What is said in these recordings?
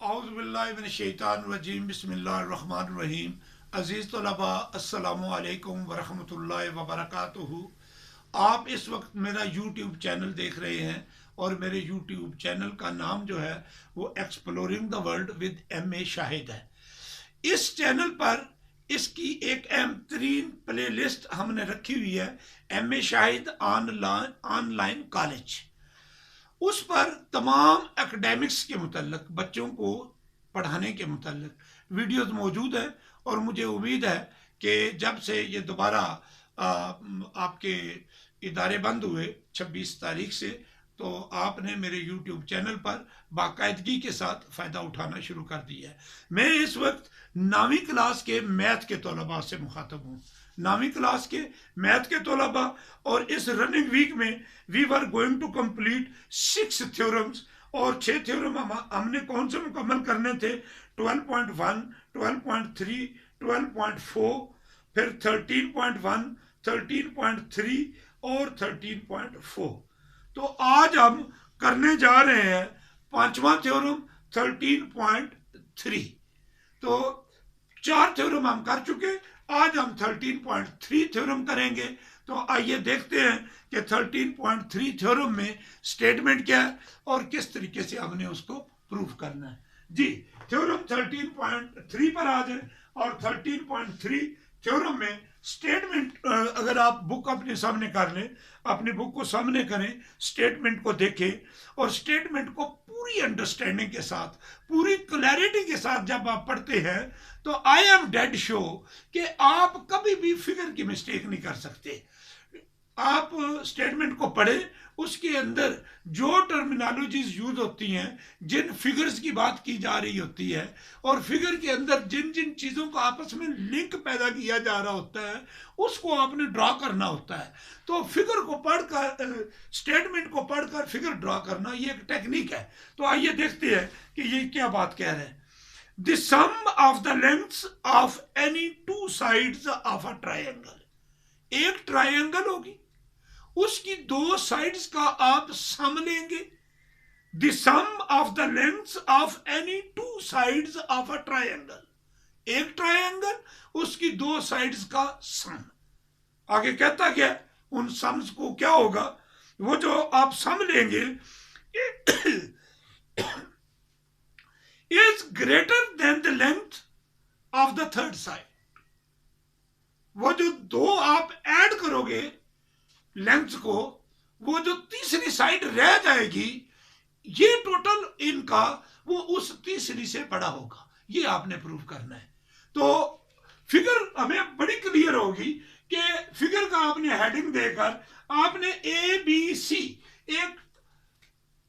औज़ुबिल्लाहिमिनश्शैतानिर्रजीम बिस्मिल्लाहिर्रहमानिर्रहीम। अज़ीज़ तलबा अस्सलामु अलैकुम वरहमतुल्लाहि वबरकातुहू। आप इस वक्त मेरा यूट्यूब चैनल देख रहे हैं और मेरे यूट्यूब चैनल का नाम जो है वो exploring the world with M.A. Shahid है। इस चैनल पर इसकी एक अहम तरीन प्ले लिस्ट हमने रखी हुई है, M.A. Shahid online college. उस पर तमाम एकेडमिक्स के मुतल्लिक, बच्चों को पढ़ाने के मुतल्लिक वीडियोस मौजूद हैं और मुझे उम्मीद है कि जब से ये दोबारा आपके इदारे बंद हुए 26 तारीख से, तो आपने मेरे YouTube चैनल पर बाकायदगी के साथ फ़ायदा उठाना शुरू कर दिया है। मैं इस वक्त 9वीं क्लास के मैथ के तलबा से मुखातब हूँ, 9वीं क्लास के मैथ के तलबा। और इस रनिंग वीक में we were going to complete 6 theorems, और 6 थ्योरम हमने कौन से मुकम्मल करने थे? 12.1, 12.3, 12.4, फिर 13.1, 13.3 और 13.4। तो आज हम करने जा रहे हैं 5वां थ्योरम 13.3। तो 4 थ्योरम हम कर चुके, आज हम 13.3 थ्योरम करेंगे। तो आइए देखते हैं कि 13.3 थ्योरम में स्टेटमेंट क्या है और किस तरीके से हमने उसको प्रूव करना है। जी, थ्योरम 13.3 पर आ जाए। और 13.3 थ्योरम में स्टेटमेंट, अगर आप बुक अपने सामने कर लें, अपनी बुक को सामने करें, स्टेटमेंट को देखें और स्टेटमेंट को पूरी अंडरस्टैंडिंग के साथ, पूरी क्लैरिटी के साथ जब आप पढ़ते हैं तो आई एम डेड शो कि आप कभी भी फिगर की मिस्टेक नहीं कर सकते। आप स्टेटमेंट को पढ़ें, उसके अंदर जो टर्मिनोलॉजीज यूज होती हैं, जिन फिगर्स की बात की जा रही होती है और फिगर के अंदर जिन जिन चीज़ों का आपस में लिंक पैदा किया जा रहा होता है, उसको आपने ड्रा करना होता है। तो फिगर को पढ़कर, स्टेटमेंट को पढ़कर फिगर ड्रा करना, ये एक टेक्निक है। तो आइए देखते हैं कि ये क्या बात कह रहे हैं। The sum of the lengths of any 2 sides of a triangle. एक ट्रायंगल होगी, उसकी 2 साइड्स का आप सम लेंगे। The sum of the lengths of any 2 sides of a triangle. एक ट्रायंगल, उसकी 2 साइड्स का सम। आगे कहता क्या, उन सम्स को क्या होगा, वो जो आप सम लेंगे is greater than the length of the third side। वो जो 2 आप ऐड करोगे लेंथ को, वो जो तीसरी साइड रह जाएगी, ये टोटल इनका वो उस तीसरी से बड़ा होगा। ये आपने प्रूव करना है। तो फिगर हमें बड़ी क्लियर होगी कि फिगर का आपने हेडिंग देकर आपने ABC एक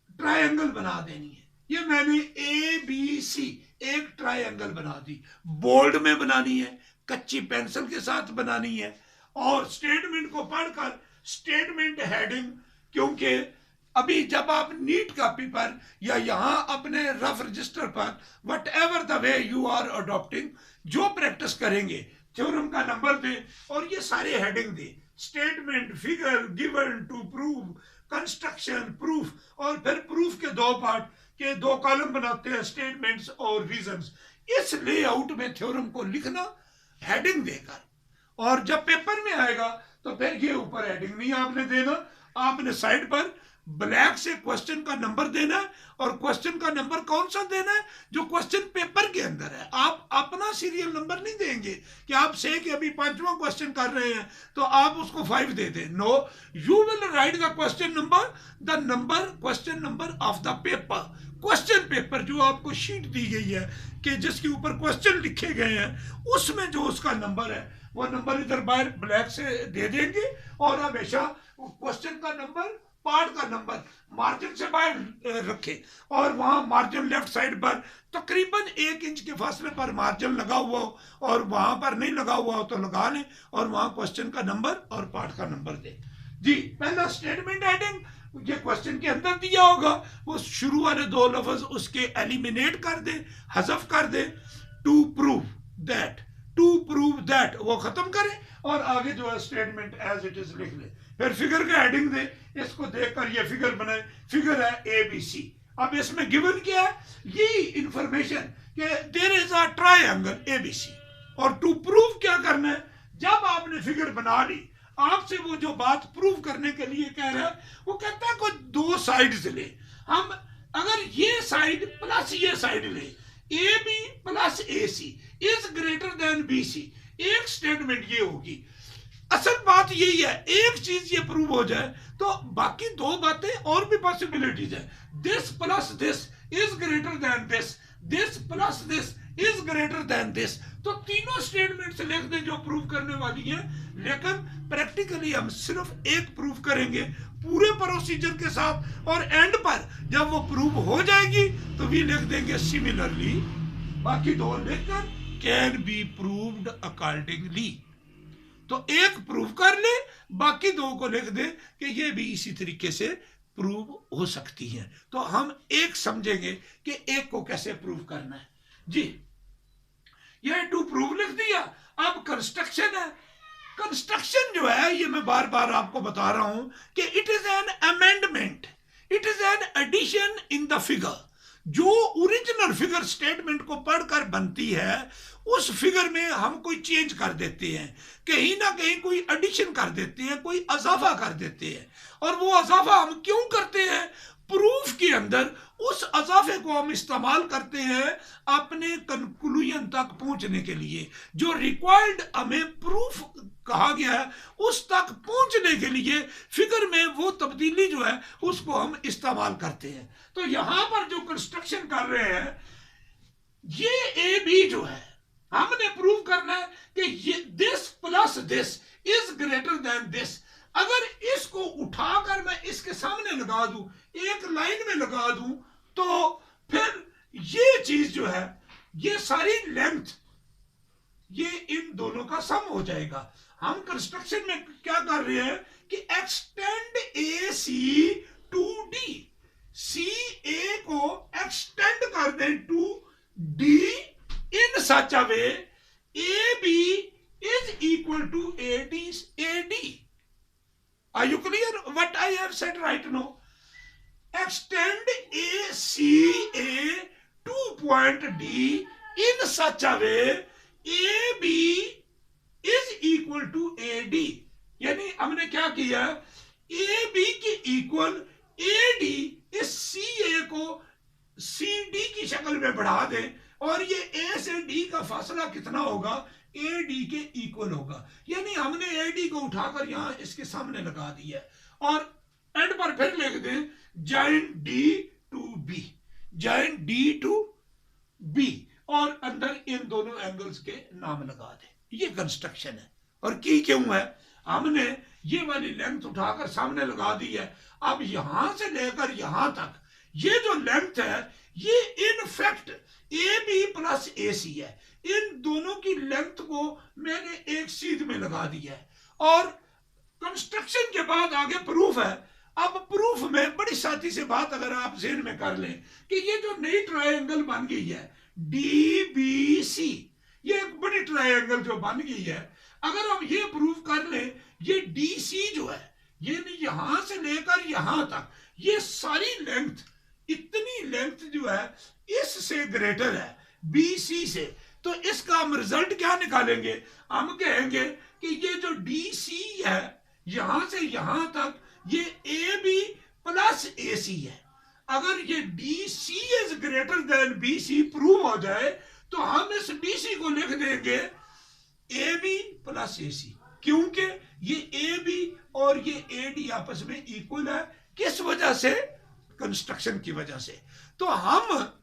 ट्रायंगल बना देनी है। ये मैंने ABC एक ट्रायंगल बना दी, बोल्ड में बनानी है, कच्ची पेंसिल के साथ बनानी है। और स्टेटमेंट को पढ़कर स्टेटमेंट हेडिंग, क्योंकि अभी जब आप नीट कॉपी पर या यहां अपने रफ रजिस्टर पर, whatever the way you are adopting, जो प्रैक्टिस करेंगे, थ्योरम का नंबर दे और ये सारे हेडिंग दे, statement, figure, given, to prove, construction, proof, और फिर प्रूफ के 2 पार्ट के 2 कॉलम बनाते हैं, स्टेटमेंट्स और रीजंस। इस लेआउट में थ्योरम को लिखना हेडिंग देकर, और जब पेपर में आएगा तो फिर ये ऊपर हेडिंग नहीं आपने देना, आपने साइड पर ब्लैक से क्वेश्चन का नंबर देना है। और क्वेश्चन का नंबर कौन सा देना है? जो क्वेश्चन पेपर के अंदर है। आप अपना सीरियल नंबर नहीं देंगे कि आप से कि अभी 5वां क्वेश्चन कर रहे हैं तो आप उसको 5 दे दें। No, you will write the question number, the number, question number of the paper. Question paper जो आपको शीट दी गई है कि जिसके ऊपर क्वेश्चन लिखे गए हैं, उसमें जो उसका नंबर है, वो नंबर इधर बाहर ब्लैक से दे देंगे। और हमेशा क्वेश्चन का नंबर, पार्ट का नंबर मार्जिन से बाहर रखे, और वहां मार्जिन लेफ्ट साइड पर तकरीबन 1 इंच के फासले पर मार्जिन लगा हुआ हो, और वहां पर नहीं लगा हुआ हो तो लगा लें, और वहां क्वेश्चन का नंबर और पार्ट का नंबर दे। जी, पहला स्टेटमेंट हेडिंग, ये क्वेश्चन के अंदर दिया होगा, वो शुरू वाले 2 लफ्ज उसके एलिमिनेट कर दे, हजफ कर दे। To prove that, to prove that वो खत्म करे, और आगे जो है स्टेटमेंट एज इट इज लिख ले। फिर फिगर का हेडिंग दे, इसको देखकर ये फिगर बनाए, फिगर है ABC। अब इसमें गिवन क्या है, यही इंफॉर्मेशन कि there is a triangle ABC, और टू प्रूव क्या करना है, जब आपने फिगर बना ली, आपसे वो जो बात प्रूव करने के लिए कह रहा है, वो कहता है कोई दो साइड्स ले, हम अगर ये साइड प्लस ये साइड ले, A B plus A C is greater than B C, एक स्टेटमेंट ये होगी। असल बात यही है, एक चीज ये प्रूव हो जाए तो बाकी दो बातें और भी पॉसिबिलिटीज है। This plus this is greater than this, this plus this is greater than this, तो तीनों स्टेटमेंट्स लिख दें जो प्रूव करने वाली है। लेकिन प्रैक्टिकली हम सिर्फ एक प्रूव करेंगे पूरे प्रोसीजर के साथ, और एंड पर जब वो प्रूव हो जाएगी तो भी लिख देंगे सिमिलरली, बाकी दो लिखकर कैन बी प्रूव्ड अकॉर्डिंगली। तो एक प्रूव कर ले, बाकी दो को लिख दे कि ये भी इसी तरीके से प्रूव हो सकती है। तो हम एक समझेंगे कि एक को कैसे प्रूव करना है। जी, ये टू प्रूव लिख दिया। अब कंस्ट्रक्शन है। कंस्ट्रक्शन जो है, ये मैं बार बार आपको बता रहा हूं कि it is an amendment, it is an addition in the figure. जो ओरिजिनल फिगर स्टेटमेंट को पढ़कर बनती है, उस फिगर में हम कोई चेंज कर देते हैं, कहीं ना कहीं कोई एडिशन कर देते हैं, कोई अजाफा कर देते हैं। और वो अजाफा हम क्यों करते हैं? प्रूफ के अंदर उस अजाफे को हम इस्तेमाल करते हैं अपने कंक्लूजन तक पहुंचने के लिए। जो रिक्वायर्ड हमें प्रूफ कहा गया है, उस तक पहुंचने के लिए फिगर में वो तब्दीली जो है उसको हम इस्तेमाल करते हैं। तो यहां पर जो कंस्ट्रक्शन कर रहे हैं, ये ए बी जो है, हमने प्रूव करना है कि ये this plus this is greater than this. अगर इसको उठाकर मैं इसके सामने लगा दूं, एक लाइन में लगा दूं, तो फिर ये चीज जो है, ये सारी लेंथ, ये इन दोनों का सम हो जाएगा। हम कंस्ट्रक्शन में क्या कर रहे हैं कि extend A C to D, C A को एक्सटेंड कर दें to D in such a way A B is equal to A D. Are you clear what I have said right now? Extend ACA to point D in such a way AB is equal to AD. यानी हमने क्या किया, AB के equal AD इस CA को CD की शक्ल में बढ़ा दें, और ये A से D का फासला कितना होगा, AD के इक्वल होगा। यानी हमने AD को उठाकर यहां इसके सामने लगा दिया, और एंड पर फिर लिख दें join D to B, join D to B, और अंदर इन दोनों एंगल्स के नाम लगा दें। ये कंस्ट्रक्शन है। और की क्यों है, हमने ये वाली लेंथ उठाकर सामने लगा दी है। अब यहां से लेकर यहां तक ये जो लेंथ है, ये in fact AB plus AC है। इन दोनों की लेंथ को मैंने एक सीध में लगा दिया है, और कंस्ट्रक्शन के बाद आगे प्रूफ है। अब प्रूफ में बड़ी साथी से बात अगर आप ज़हन में कर लें कि ये जो नई ट्रायंगल बन गई है DBC, ये एक बड़ी ट्रायंगल जो बन गई है, अगर हम ये प्रूफ कर लें, ये DC जो है, ये यहां से लेकर यहां तक, ये सारी लेंथ, इतनी लेंथ जो है इससे ग्रेटर है BC से, तो इसका हम रिजल्ट क्या निकालेंगे, हम कहेंगे कि ये जो DC है यहां से यहां तक, ये AB प्लस AC है। अगर ये DC is greater than BC prove हो जाए, तो हम इस BC को लिख देंगे AB प्लस AC, क्योंकि ये AB और ये AD आपस में इक्वल है। किस वजह से? कंस्ट्रक्शन की वजह से। तो हम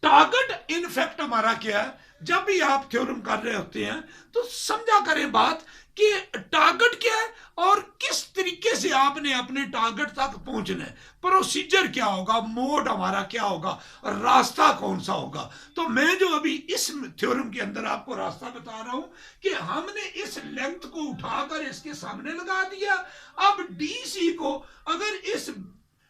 टारगेट इनफैक्ट हमारा क्या है, जब भी आप थ्योरम कर रहे होते हैं तो समझा करें बात कि टारगेट क्या है और किस तरीके से आपने अपने टारगेट तक पहुंचना है, प्रोसीजर क्या होगा, मोड हमारा क्या होगा, रास्ता कौन सा होगा। तो मैं जो अभी इस थ्योरम के अंदर आपको रास्ता बता रहा हूं कि हमने इस लेंथ को उठाकर इसके सामने लगा दिया। अब DC को अगर इस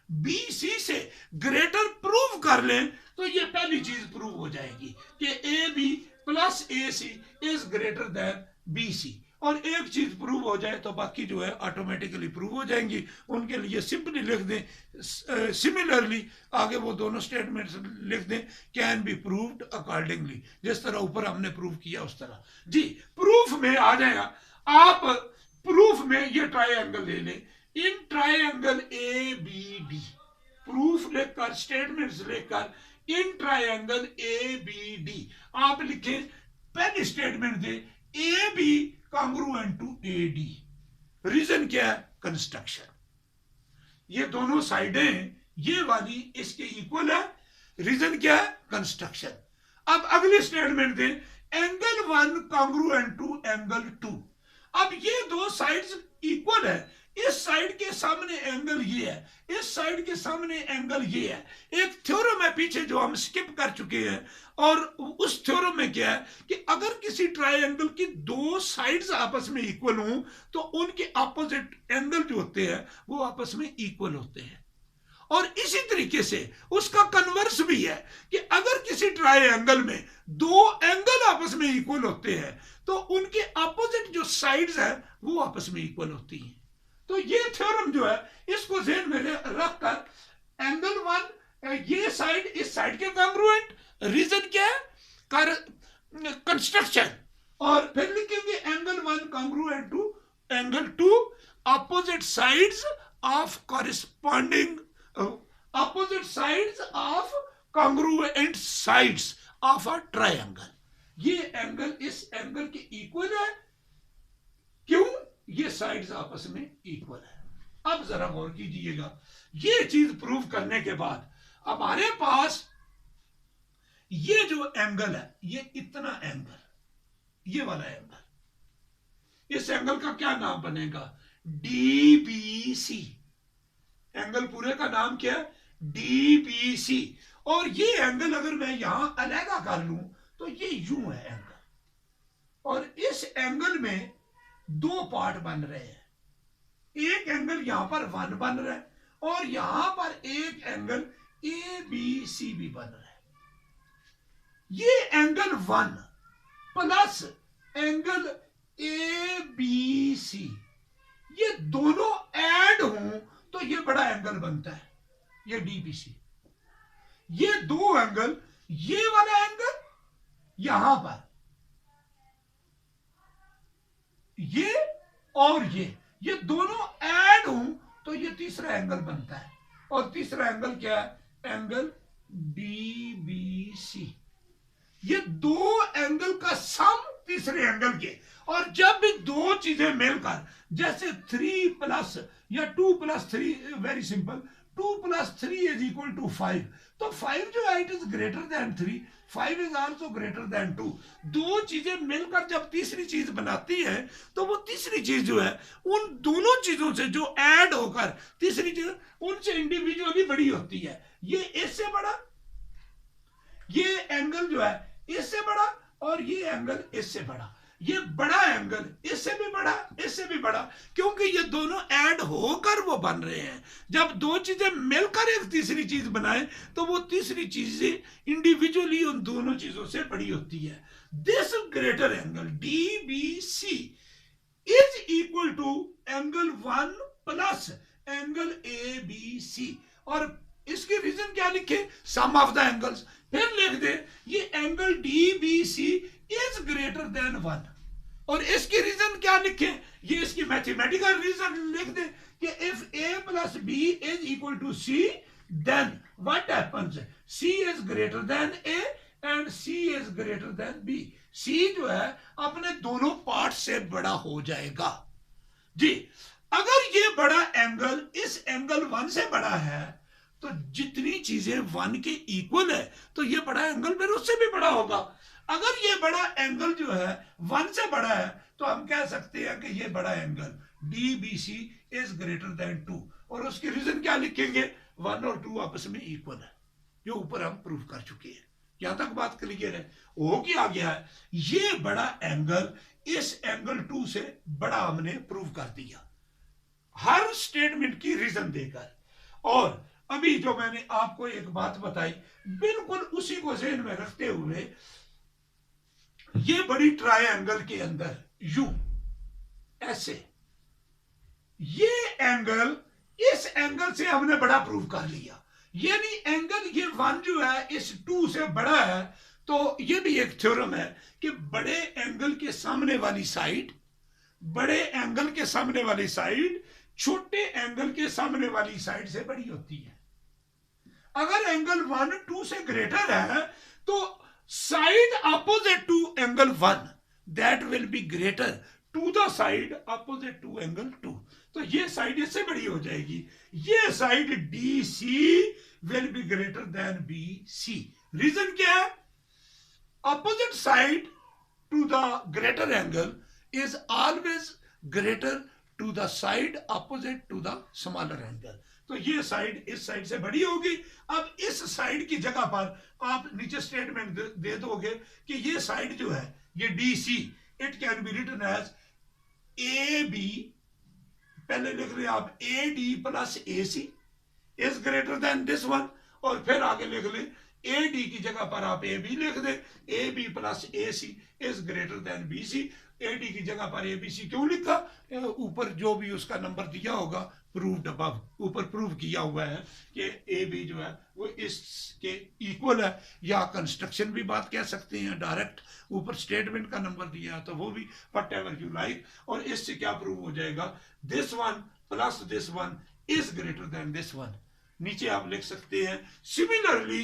BC से ग्रेटर प्रूव कर लें, तो ये पहली चीज प्रूव हो जाएगी कि AB plus AC is greater than BC, और एक चीज प्रूव हो जाए तो बाकी जो है ऑटोमेटिकली प्रूव हो जाएंगी। उनके लिए सिंपली लिख दें सिमिलरली, आगे वो दोनों स्टेटमेंट्स लिख दें, कैन बी प्रूव्ड अकॉर्डिंगली, जिस तरह ऊपर हमने प्रूव किया उस तरह। जी, प्रूफ में आ जाएगा। आप प्रूफ में ये ट्रायंगल ले लें, in triangle A B D, proof लेकर स्टेटमेंट्स लेकर in triangle A B D आप लिखें, पहली स्टेटमेंट दे A B congruent to A D. Reason क्या है? कंस्ट्रक्शन। ये दोनों साइडें ये वाली इसके इक्वल है। रीजन क्या है? कंस्ट्रक्शन। अब अगली स्टेटमेंट दे एंगल 1 कॉन्ग्रुएंट टू एंगल 2। अब ये दो साइड्स इक्वल है, इस साइड के सामने एंगल ये है, इस साइड के सामने एंगल ये है। एक थ्योरम है पीछे जो हम स्किप कर चुके हैं, और उस थ्योरम में क्या है कि अगर किसी ट्रायंगल की दो साइड्स आपस में इक्वल हों तो उनके अपोजिट एंगल जो होते हैं वो आपस में इक्वल होते हैं। और इसी तरीके से उसका कन्वर्स भी है कि अगर किसी ट्रायंगल में दो एंगल आपस में इक्वल होते हैं तो उनके अपोजिट जो साइड्स हैं वो आपस में इक्वल होती हैं। तो ये थ्योरम जो है इसको ज़हन में रखकर एंगल 1 ये साइड इस साइड के कॉन्ग्रुएंट, रीजन क्या है? कंस्ट्रक्शन। और फिर लिखेंगे angle 1 congruent to angle 2, opposite sides of corresponding opposite sides of congruent sides of a triangle। ये एंगल इस एंगल के इक्वल है। क्यों? ये साइड्स आपस में इक्वल है। अब जरा गौर कीजिएगा, ये चीज प्रूव करने के बाद हमारे पास ये जो एंगल है, ये इतना एंगल, ये वाला एंगल, इस एंगल का क्या नाम बनेगा? डीबीसी। एंगल पूरे का नाम क्या है? डीबीसी। और ये एंगल अगर मैं यहां अलग कर लूं तो ये यूं है एंगल, और इस एंगल में दो पार्ट बन रहे हैं। एक एंगल यहां पर 1 बन रहा है और यहां पर एक एंगल ए बी सी भी बन रहा है। ये angle 1 plus angle A B C, ये दोनों ऐड हों तो ये बड़ा एंगल बनता है, ये डीबीसी। ये दो एंगल, ये वाला एंगल यहां पर, ये और ये दोनों ऐड हों तो ये तीसरा एंगल बनता है। और तीसरा एंगल क्या है? Angle DBC. ये दो एंगल का सम तीसरे एंगल के। और जब भी दो चीजें मिलकर, जैसे 3 प्लस या 2 plus 3, very simple, 2 plus 3 is equal to 5, तो 5 जो है it is greater than 3, 5 is also greater than 2। दो चीजें मिलकर जब तीसरी चीज बनाती है तो वो तीसरी चीज जो है उन दोनों चीजों से जो ऐड होकर तीसरी चीज उनसे इंडिविजुअली बड़ी होती है। ये इससे बड़ा, ये एंगल जो है इससे बड़ा, और ये एंगल इससे बड़ा। ये बड़ा एंगल इससे भी बड़ा, इससे भी बड़ा, क्योंकि ये दोनों ऐड होकर वो बन रहे हैं। जब दो चीजें मिलकर एक तीसरी चीज बनाए तो वो तीसरी चीज इंडिविजुअली उन दोनों चीजों से बड़ी होती है। This greater angle DBC is equal to angle 1 plus angle A B C. और इसके रीजन क्या लिखे? Sum of the angles. फिर लिख दे ये angle DBC is greater than 1। और इसकी रीजन क्या लिखे? ये इसकी मैथमेटिकल रीजन लिख दे कि if a plus b is equal to c, then what happens? c is greater than a and c is greater than b। c जो है अपने दोनों पार्ट से बड़ा हो जाएगा। जी, अगर ये बड़ा एंगल इस एंगल 1 से बड़ा है तो जितनी चीजें 1 के इक्वल है तो ये बड़ा एंगल फिर उससे भी बड़ा होगा। अगर ये बड़ा एंगल जो है 1 से बड़ा है तो हम कह सकते हैं कि ये बड़ा angle DBC is greater than 2। और उसकी रीजन क्या लिखेंगे? 1 और 2 आपस में इक्वल है, जो ऊपर हम प्रूव कर चुके हैं। यहां तक बात क्लियर है? हो क्या गया है, ये बड़ा एंगल इस एंगल 2 से बड़ा हमने प्रूव कर दिया, हर स्टेटमेंट की रीजन देकर। और अभी जो मैंने आपको एक बात बताई, बिल्कुल उसी को ज़हन में रखते हुए ये बड़ी ट्रायंगल के अंदर यू ऐसे, ये एंगल, इस एंगल से हमने बड़ा प्रूव कर लिया, यानी एंगल ये 1 जो है इस 2 से बड़ा है। तो ये भी एक थ्योरम है कि बड़े एंगल के सामने वाली साइड, बड़े एंगल के सामने वाली साइड छोटे एंगल के सामने वाली साइड से बड़ी होती है। अगर एंगल 1 2 से ग्रेटर है तो side opposite to angle 1 that will be greater to the side opposite to angle 2। तो ये साइड इससे बड़ी हो जाएगी, ये side DC will be greater than BC। Reason क्या है? Opposite side to the greater angle is always greater to the side opposite to the smaller angle। तो ये साइड इस साइड से बड़ी होगी। अब इस साइड की जगह पर आप नीचे स्टेटमेंट दे दोगे कि ये साइड जो है ये DC, it can be written as AB, पहले लिख रहे आप AD plus AC is greater than this one, और फिर आगे लिख ले AD की जगह पर आप AB लिख दे, AB plus AC is greater than BC। AD की जगह पर ABC क्यों लिखा? ऊपर जो भी उसका नंबर दिया होगा प्रूव्ड अबव, ऊपर प्रूव किया हुआ है कि AB जो है वो इसके इक्वल है, या कंस्ट्रक्शन भी बात कह सकते हैं, डायरेक्ट ऊपर स्टेटमेंट का नंबर दिया है तो वो भी वट एवर यू लाइक। और इससे क्या प्रूव हो जाएगा? This one plus this one is greater than this one. नीचे आप लिख सकते हैं सिमिलरली,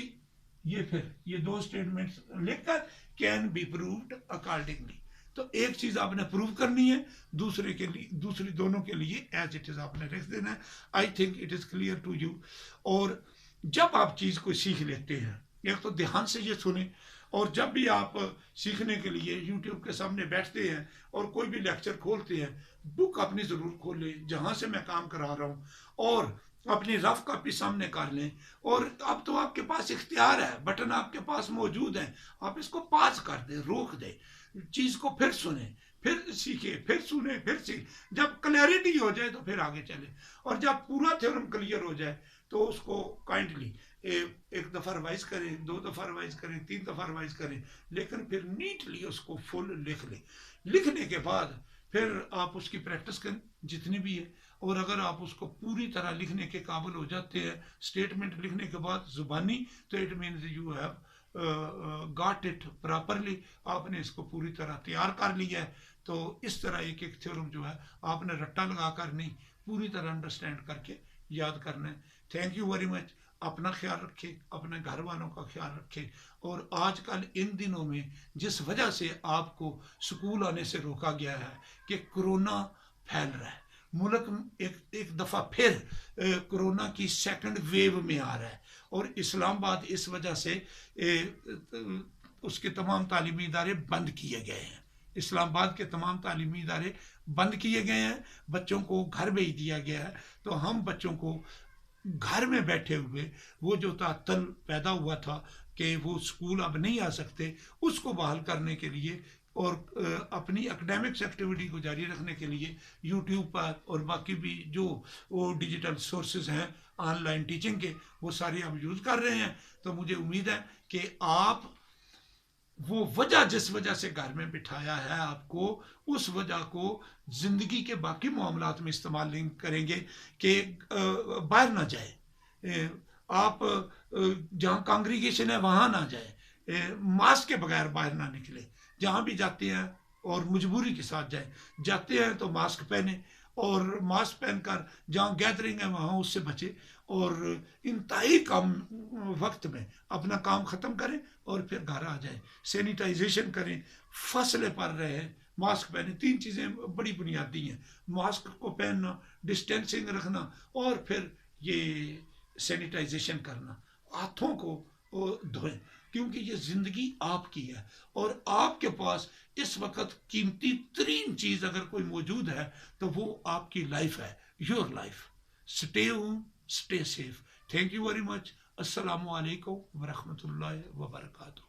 ये फिर ये दो स्टेटमेंट्स लिखकर कैन बी प्रूव्ड अकॉर्डिंगली। तो एक चीज आपने प्रूव करनी है, दूसरे के लिए, दूसरी दोनों के लिए एज इट इज आपने लिख देना है। I think it is clear to you. और जब आप चीज को सीख लेते हैं, एक तो ध्यान से ये सुने, और जब भी आप सीखने के लिए यूट्यूब के सामने बैठते हैं और कोई भी लेक्चर खोलते हैं, बुक अपनी जरूर खोलें जहां से मैं काम करा रहा हूं, और अपनी रफ कॉपी सामने कर लें। और अब तो आपके पास इख्तियार है, बटन आपके पास मौजूद है, आप इसको पास कर दें, रोक दें, चीज को फिर सुने, फिर सीखे, फिर सुने, फिर सीखे। जब क्लैरिटी हो जाए तो फिर आगे चले, और जब पूरा थ्योरम क्लियर हो जाए तो उसको काइंडली एक दफा रिवाइज करें, 2 दफा रिवाइज करें, 3 दफा रिवाइज करें, लेकिन फिर नीटली उसको फुल लिख लें। लिखने के बाद फिर आप उसकी प्रैक्टिस करें जितनी भी है, और अगर आप उसको पूरी तरह लिखने के काबिल हो जाते हैं स्टेटमेंट लिखने के बाद जुबानी, तो it means you have got it properly, आपने इसको पूरी तरह तैयार कर लिया है। तो इस तरह एक एक थ्योरम जो है आपने रट्टा लगाकर नहीं, पूरी तरह अंडरस्टैंड करके याद करना है। Thank you very much. अपना ख्याल रखें, अपने घर वालों का ख्याल रखें। और आजकल इन दिनों में जिस वजह से आपको स्कूल आने से रोका गया है कि कोरोना फैल रहा है, मुल्क एक दफ़ा फिर कोरोना की सेकंड वेव में आ रहा है, और इस्लामाबाद इस वजह से उसके तमाम तालीमी इदारे बंद किए गए हैं। इस्लामाबाद के तमाम तालीमी इदारे बंद किए गए हैं, बच्चों को घर भेज दिया गया है। तो हम बच्चों को घर में बैठे हुए वो जो तातल पैदा हुआ था कि वो स्कूल अब नहीं आ सकते, उसको बहाल करने के लिए और अपनी एकेडमिक्स एक्टिविटी को जारी रखने के लिए यूट्यूब पर और बाकी भी जो वो डिजिटल सोर्सेज हैं ऑनलाइन टीचिंग के, वो सारे हम यूज़ कर रहे हैं। तो मुझे उम्मीद है कि आप वो वजह जिस वजह से घर में बिठाया है आपको, उस वजह को ज़िंदगी के बाकी मामलात में इस्तेमाल नहीं करेंगे कि बाहर ना जाए, आप जहाँ कांग्रीगेशन है वहाँ ना जाए, मास्क के बगैर बाहर ना निकले, जहाँ भी जाते हैं और मजबूरी के साथ जाते हैं तो मास्क पहने, और मास्क पहनकर जहाँ गैदरिंग है वहाँ उससे बचे, और इंतहाई कम वक्त में अपना काम ख़त्म करें और फिर घर आ जाए। सैनिटाइजेशन करें, फसले पड़ रहे हैं, मास्क पहने। 3 चीज़ें बड़ी बुनियादी हैं, मास्क को पहनना, डिस्टेंसिंग रखना, और फिर ये सैनिटाइजेशन करना, हाथों को धोएं, क्योंकि ये ज़िंदगी आपकी है और आपके पास इस वक्त कीमती तरीन चीज़ अगर कोई मौजूद है तो वो आपकी लाइफ है, your life. Stay home, stay safe. Thank you very much. अस्सलामु अलैकुम व रहमतुल्लाहि व बरकातुहू।